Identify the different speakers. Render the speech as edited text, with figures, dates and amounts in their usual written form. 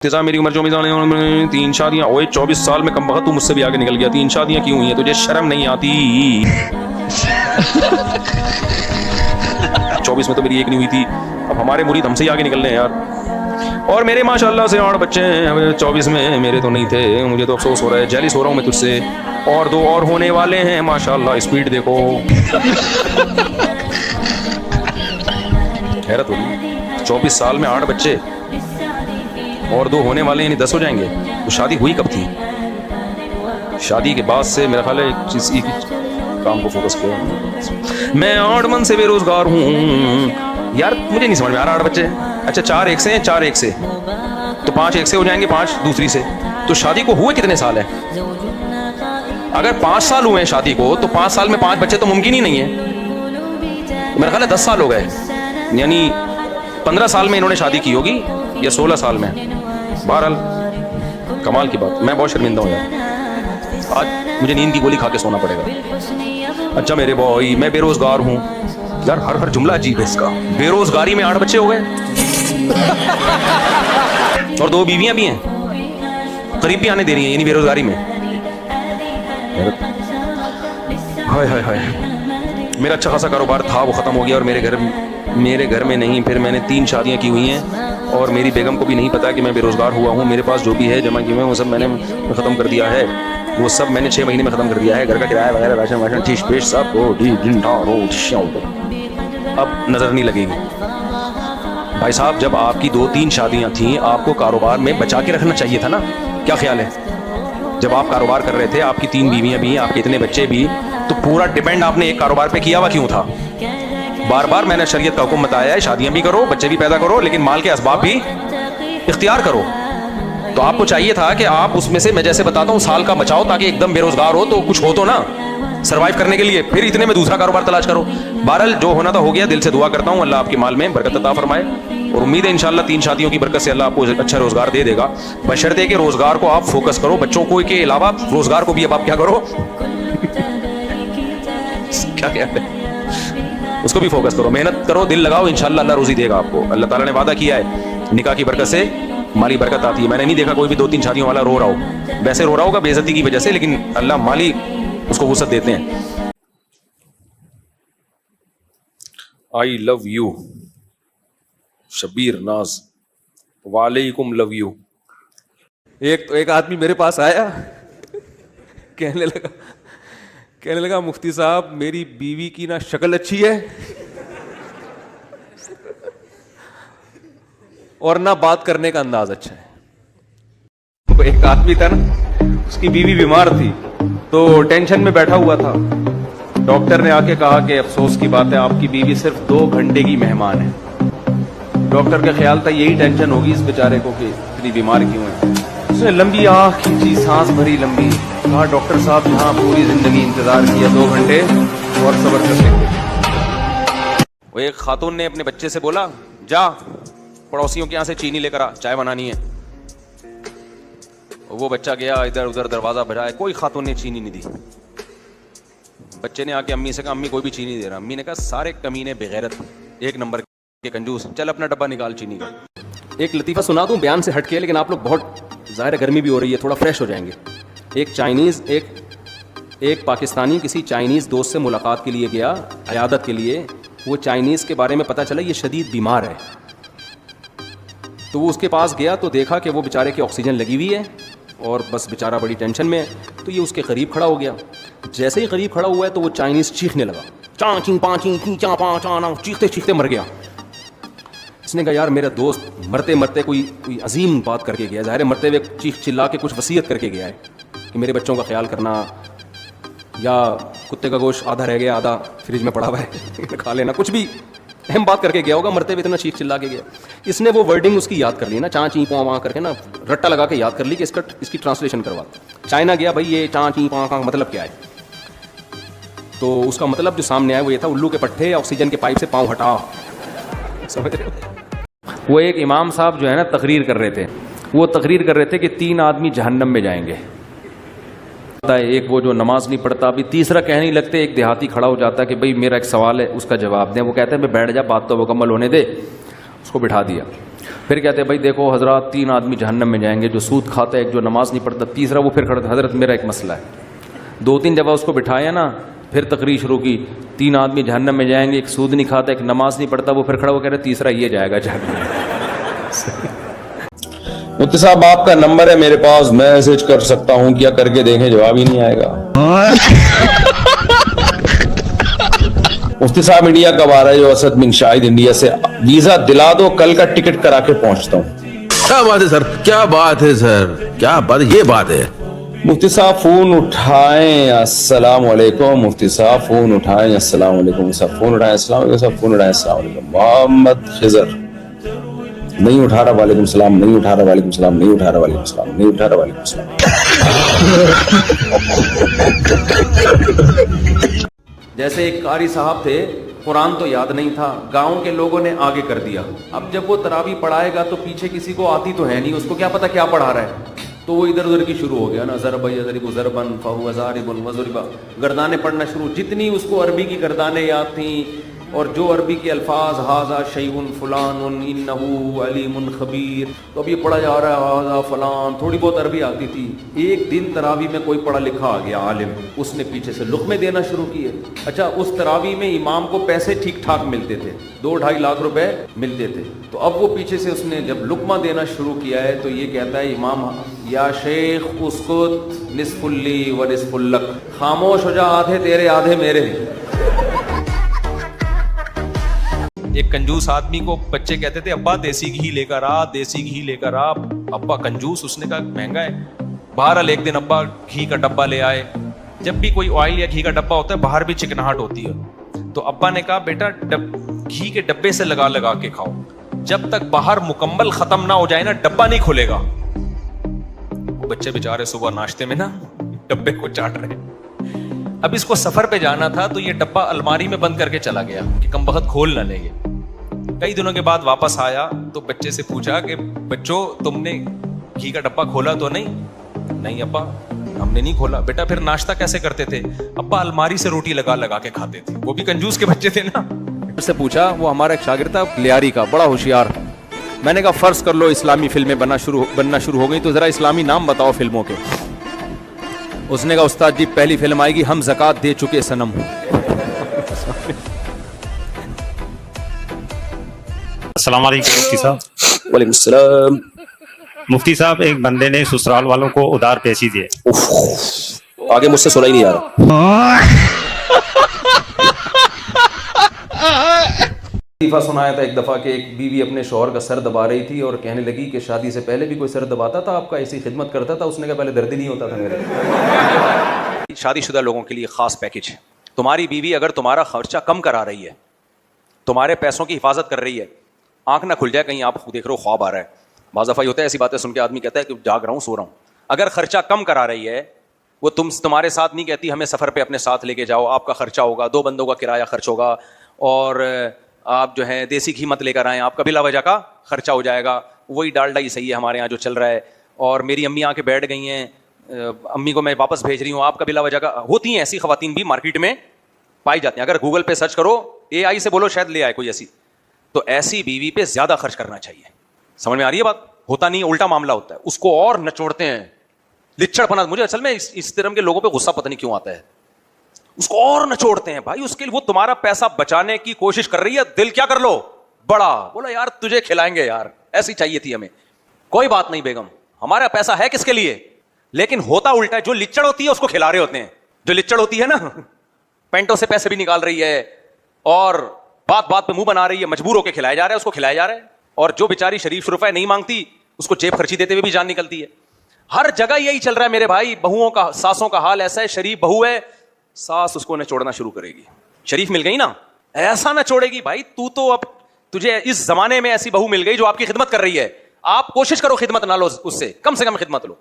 Speaker 1: तेजा मेरी उम्र 24 साल, 3 शादियां। ओए 24 साल में कम वक्त तू मुझसे भी आगे निकल गया। 3 शादियां क्यों हुई हैं? तुझे शर्म नहीं आती? 24 में तो मेरी एक नहीं हुई थी। अब हमारे मुरीद हमसे ही आगे निकल रहे हैं यार। और मेरे माशाल्लाह से 8 बच्चे हैं। 24 में मेरे तो नहीं थे। मुझे तो अफसोस हो रहा है, जेलिस हो रहा हूँ मैं तुझसे। और 2 और होने वाले हैं माशाल्लाह। स्पीड देखो। हैरत होगी, 24 साल में 8 बच्चे और 2 होने वाले, यानी 10 हो जाएंगे। तो शादी हुई कब थी? शादी के बाद से मेरा ख्याल है एक चीज एक काम को फोकस किया। मैं 8 मन से बेरोजगार हूँ यार। मुझे नहीं समझ में आ रहा। 8 बच्चे, अच्छा 4 एक से, 4 एक से, तो 5 एक से हो जाएंगे, 5 दूसरी से। तो शादी को हुए कितने साल है? अगर 5 साल हुए हैं शादी को, तो 5 साल में 5 बच्चे तो मुमकिन ही नहीं है। मेरा ख्याल है 10 साल हो गए, यानी 15 साल में इन्होंने शादी की होगी या 16 साल में। बहरहाल कमाल की बात। मैं बहुत शर्मिंदा हूँ यार। आज मुझे नींद की गोली खा के सोना पड़ेगा। अच्छा मेरे बॉय, मैं बेरोजगार हूँ यार। हर जुमला अजीब है इसका। बेरोजगारी में 8 बच्चे हो गए और 2 बीवियां भी हैं, करीब भी आने दे रही हैं, यानी बेरोजगारी में। हाय हाय हाय। मेरा अच्छा खासा कारोबार था, वो खत्म हो गया। और मेरे घर में नहीं, फिर मैंने 3 शादियां की हुई हैं और मेरी बेगम को भी नहीं पता कि मैं बेरोजगार हुआ हूँ। मेरे पास जो भी है जमा किए हुए वो सब मैंने ख़त्म कर दिया है। वो सब मैंने 6 महीने में ख़त्म कर दिया है। घर का किराया वगैरह, राशन वाशन, ठीस पेश सब अब नज़र नहीं लगेगी। भाई साहब, जब आपकी 2-3 शादियाँ थीं, आपको कारोबार में बचा के रखना चाहिए था ना। क्या ख्याल है? जब आप कारोबार कर रहे थे, आपकी 3 बीवियाँ भी, आपके इतने बच्चे भी, तो पूरा डिपेंड आपने एक कारोबार पे किया हुआ क्यों था? बार बार मैंने शरीयत का हुक्म बताया है, शादियां भी करो, बच्चे भी पैदा करो, लेकिन माल के असबाब भी इख्तियार करो। तो आपको चाहिए था कि आप उसमें से, मैं जैसे बताता हूँ, साल का बचाओ, ताकि एकदम बेरोजगार हो तो कुछ हो तो ना सर्वाइव करने के लिए। फिर इतने में दूसरा कारोबार तलाश करो। बहरहाल जो होना था हो गया। दिल से दुआ करता हूँ अल्लाह आपके माल में बरकत अता फरमाए, और उम्मीद है इंशाल्लाह 3 शादियों की बरकत से अल्लाह आपको अच्छा रोजगार दे देगा। बशर्ते कि रोजगार को आप फोकस करो। बच्चों को के अलावा रोजगार को भी अब आप क्या करो क्या कहते हैं, उसको भी फोकस करो, मेहनत करो, दिल लगाओ, इंशाल्लाह अल्लाह रोजी देगा आपको। अल्लाह ताला ने वादा किया है, निकाह की बरकत से माली बरकत आती है। मैंने नहीं देखा कोई भी 2-3 शादियों वाला रो रहा हो। वैसे रो रहा होगा बेइज्जती की वजह से, लेकिन अल्लाह माली उसको वुसअत देते हैं। आई लव यू शबीर नाज, वालेकुम लव यू। एक आदमी मेरे पास आया, कहने लगा मुफ्ती साहब, मेरी बीवी की ना शक्ल अच्छी है और ना बात करने का अंदाज अच्छा है। तो एक आदमी था ना, उसकी बीवी बीमार थी, तो टेंशन में बैठा हुआ था। डॉक्टर ने आके कहा कि अफसोस की बात है, आपकी बीवी सिर्फ 2 घंटे की मेहमान है। डॉक्टर का ख्याल था यही टेंशन होगी इस बेचारे को कि इतनी बीमार क्यों है। उसने लंबी आँख खींची, सांस भरी लंबी, कहा डॉक्टर साहब यहाँ पूरी जिंदगी इंतजार किया, 2 घंटे और सब्र कर लेंगे। वो एक खातून ने अपने बच्चे से बोला, जा पड़ोसियों के यहाँ से चीनी लेकर आ, चाय बनानी है। वो बच्चा गया, इधर उधर दरवाजा बजाया, कोई खातून ने चीनी नहीं दी। बच्चे ने आके अम्मी से कहा, अम्मी कोई भी चीनी नहीं दे रहा। अम्मी ने कहा, सारे कमीने बेगैरत, 1 नंबर के कंजूस, चल अपना डब्बा निकाल चीनी का। एक लतीफ़ा सुना दूं, बयान से हटके, लेकिन आप लोग बहुत, ज़ाहिर है गर्मी भी हो रही है, थोड़ा फ्रेश हो जाएंगे। एक पाकिस्तानी किसी चाइनीज़ दोस्त से मुलाकात के लिए गया, अयादत के लिए। वो चाइनीज़ के बारे में पता चला ये शदीद बीमार है, तो वो उसके पास गया तो देखा कि वो बेचारे की ऑक्सीजन लगी हुई है और बस बेचारा बड़ी टेंशन में है। तो ये उसके करीब खड़ा हो गया। जैसे ही करीब खड़ा हुआ है तो वो चाइनीज़ चीखने लगा, चा चिंग पा चिंग ची चा पा चा ना, चीखते चीखते मर गया। इसने कहा, यार मेरा दोस्त मरते मरते कोई अजीम बात करके गया, ज़ाहिर है मरते हुए चीख चिल्ला के कुछ वसीयत करके गया है कि मेरे बच्चों का ख्याल करना, या कुत्ते का गोश्त आधा रह गया, आधा फ्रिज में पड़ा हुआ है खा लेना, कुछ भी अहम बात करके गया होगा, मरते हुए इतना चीख चिल्ला के गया। इसने वो वर्डिंग उसकी याद कर ली ना, चा ची पा वहाँ करके ना, रट्टा लगा के याद कर ली कि इसकी ट्रांसलेशन करवा। चाइना गया, भाई ये चा ची पा का मतलब क्या है? तो उसका मतलब जो सामने आया वो ये था, उल्लू के पट्टे, ऑक्सीजन के पाइप से पाँव हटा। समझ रहे हो? वो एक इमाम साहब जो है ना तकरीर कर रहे थे, वो तकरीर कर रहे थे कि 3 आदमी जहन्नम में जाएंगे। एक वो जो नमाज नहीं पढ़ता, अभी तीसरा कहने नहीं लगते, एक देहाती खड़ा हो जाता है कि भाई मेरा एक सवाल है, उसका जवाब दें। वो कहते हैं भाई बैठ जा, बात तो मुकम्मल होने दे। उसको बिठा दिया। پھر کہتے ہیں بھائی دیکھو حضرات 3 آدمی جہنم میں جائیں گے، جو سود کھاتا ہے، ایک جو نماز نہیں پڑھتا، تیسرا وہ پھر کھڑا تھا، حضرت میرا ایک مسئلہ ہے. 2-3 جگہ اس کو بٹھایا نا، پھر تقریر شروع کی، 3 آدمی جہنم میں جائیں گے، ایک سود نہیں کھاتا، ایک نماز نہیں پڑھتا، وہ پھر کھڑا وہ کہہ رہے تیسرا یہ جائے گا جہنم.
Speaker 2: مفتی صاحب آپ کا نمبر ہے میرے پاس، میسج کر سکتا ہوں کیا؟ کر کے دیکھیں، جواب ہی نہیں آئے گا. مفتی صاحب انڈیا کب آ رہا ہے؟ جو اسد بن شاہد انڈیا سے، ویزا دلا دو، کل کا ٹکٹ کرا کے پہنچتا ہوں.
Speaker 3: کیا بات ہے سر، کیا بات ہے سر، کیا بات، یہ بات ہے.
Speaker 2: مفتی صاحب فون اٹھائیں، السلام علیکم. مفتی صاحب فون اٹھائیں، السلام علیکم. صاحب فون اٹھائیں، السلام علیکم. صاحب فون اٹھائیں، السلام علیکم. محمد خضر نہیں اٹھا رہا، وعلیکم السلام. نہیں اٹھا رہا، وعلیکم السلام. نہیں اٹھا رہا، وعلیکم السلام. نہیں اٹھا رہا، وعلیکم السلام.
Speaker 1: جیسے ایک قاری صاحب تھے، قرآن تو یاد نہیں تھا، گاؤں کے لوگوں نے آگے کر دیا. اب جب وہ تراویح پڑھائے گا تو پیچھے کسی کو آتی تو ہے نہیں، اس کو کیا پتا کیا پڑھا رہا ہے، تو وہ ادھر ادھر کی شروع ہو گیا نا، ضرب یضرب ضربا فهو ضارب وضرب، گردانیں پڑھنا شروع. جتنی اس کو عربی کی گردانیں یاد تھیں اور جو عربی کے الفاظ، ھذا شیء فلان انہ علیم خبیر، تو اب یہ پڑھا جا رہا ہے ھذا فلان. تھوڑی بہت عربی آتی تھی. ایک دن تراویح میں کوئی پڑھا لکھا آ گیا عالم، اس نے پیچھے سے لقمے دینا شروع کیے. اچھا اس تراویح میں امام کو پیسے ٹھیک ٹھاک ملتے تھے، 2-2.5 لاکھ روپے ملتے تھے. تو اب وہ پیچھے سے اس نے جب لقمہ دینا شروع کیا ہے تو یہ کہتا ہے امام، یا شیخ اسکت نصف لی و نصف لک، خاموش ہو جا، آدھے تیرے آدھے میرے. ایک کنجوس آدمی کو بچے کہتے تھے ابا دیسی گھی لے کر آ، دیسی گھی لے کر آ. ابا کنجوس، اس نے کہا مہنگا ہے. بہرحال ایک دن ابا گھی کا ڈبہ لے آئے. جب بھی کوئی آئل یا گھی کا ڈبہ ہوتا ہے باہر بھی چکناہٹ ہوتی ہے، تو ابا نے کہا بیٹا گھی کے ڈبے سے لگا لگا کے کھاؤ، جب تک باہر مکمل ختم نہ ہو جائے نا ڈبہ نہیں کھلے گا. بچے بیچارے صبح ناشتے میں نا ڈبے کو چاٹ رہے. اب اس کو سفر پہ جانا تھا تو یہ ڈبہ الماری میں بند کر کے چلا گیا کہ کم بخت کھول نہ لے. کئی دنوں کے بعد واپس آیا تو بچے سے پوچھا کہ بچوں تم نے گھی کا ڈبہ کھولا تو نہیں؟ نہیں ابا ہم نے نہیں کھولا. بیٹا پھر ناشتہ کیسے کرتے تھے؟ ابا الماری سے روٹی لگا لگا کے کھاتے تھے. وہ بھی کنجوس کے بچے تھے نا. اس سے پوچھا، وہ ہمارا ایک شاگرد تھا لیاری کا، بڑا ہوشیار. میں نے کہا فرض کر لو اسلامی فلمیں بننا شروع ہو گئی تو ذرا اسلامی نام بتاؤ فلموں کے. اس نے کہا استاد جی پہلی فلم آئے گی ہم زکوٰۃ دے چکے صنم.
Speaker 4: السلام علیکم مفتی صاحب.
Speaker 2: وعلیکم السلام.
Speaker 4: مفتی صاحب ایک بندے نے سسرال والوں کو ادار پیسے دیے.
Speaker 2: آگے مجھ سے سنا ہی نہیں آ رہا.
Speaker 1: لطیفہ سنایا تھا ایک دفعہ کہ ایک بیوی اپنے شوہر کا سر دبا رہی تھی اور کہنے لگی کہ شادی سے پہلے بھی کوئی سر دباتا تھا آپ کا، ایسی خدمت کرتا تھا؟ اس نے کہا پہلے درد ہی نہیں ہوتا تھا میرے. شادی شدہ لوگوں کے لیے خاص پیکج ہے. تمہاری بیوی اگر تمہارا خرچہ کم کرا رہی ہے، تمہارے پیسوں کی حفاظت کر رہی ہے، آنکھ نہ کھل جائے کہیں آپ دیکھ رہے ہو خواب آ رہا ہے. بعض دفعہ ہوتا ہے ایسی باتیں سن کے آدمی کہتا ہے کہ جاگ رہا ہوں سو رہا ہوں. اگر خرچہ کم کرا رہی ہے، وہ تمہارے ساتھ نہیں کہتی ہمیں سفر پہ اپنے ساتھ لے کے جاؤ، آپ کا خرچہ ہوگا، 2 بندوں کا کرایہ خرچ ہوگا، اور آپ جو ہے دیسی گھی مت لے کر آئیں، آپ کا بلا وجہ کا خرچہ ہو جائے گا، وہی ڈالڈا ہی صحیح ہے ہمارے یہاں جو چل رہا ہے، اور میری امی آ کے بیٹھ گئی ہیں، امی کو میں واپس بھیج رہی ہوں، آپ کا بلا وجہ کا. ہوتی ہیں ایسی خواتین بھی مارکیٹ میں پائی جاتی ہیں. اگر گوگل پہ سرچ کرو، اے آئی سے بولو شاید لے آئے کوئی ایسی. تو ایسی بیوی پہ زیادہ خرچ کرنا چاہیے. سمجھ میں آ رہی ہے بات؟ ہوتا نہیں الٹا معاملہ ہوتا ہے، اس کو اور نچوڑتے ہیں، لچڑ پنا. مجھے اصل میں اس طرح کے لوگوں پہ غصہ پتہ نہیں کیوں آتا ہے. اس کو اور نچوڑتے ہیں بھائی، اس کے لیے وہ تمہارا پیسہ بچانے کی کوشش کر رہی ہے، دل کیا کر لو بڑا، بولا یار تجھے کھلائیں گے یار، ایسی چاہیے تھی ہمیں. کوئی بات نہیں بیگم، ہمارا پیسہ ہے کس کے لیے؟ لیکن ہوتا الٹا ہے. جو لچڑ ہوتی ہے اس کو کھلا رہے ہوتے ہیں. جو لچڑ ہوتی ہے نا، پینٹوں سے پیسے بھی نکال رہی ہے اور بات بات پہ منہ بنا رہی ہے، مجبور ہو کے کھلایا جا رہا ہے، اس کو کھلایا جا رہا ہے. اور جو بیچاری شریف شرفہ نہیں مانگتی، اس کو جیب خرچی دیتے ہوئے بھی جان نکلتی ہے. ہر جگہ یہی چل رہا ہے میرے بھائی. بہوؤں کا، ساسوں کا حال ایسا ہے. شریف بہو ہے، ساس اس کو نچوڑنا شروع کرے گی. شریف مل گئی نا، ایسا نہ چھوڑے گی بھائی. تو اب تجھے اس زمانے میں ایسی بہو مل گئی جو آپ کی خدمت کر رہی ہے. آپ کوشش کرو خدمت نہ لو اس سے کم خدمت لو.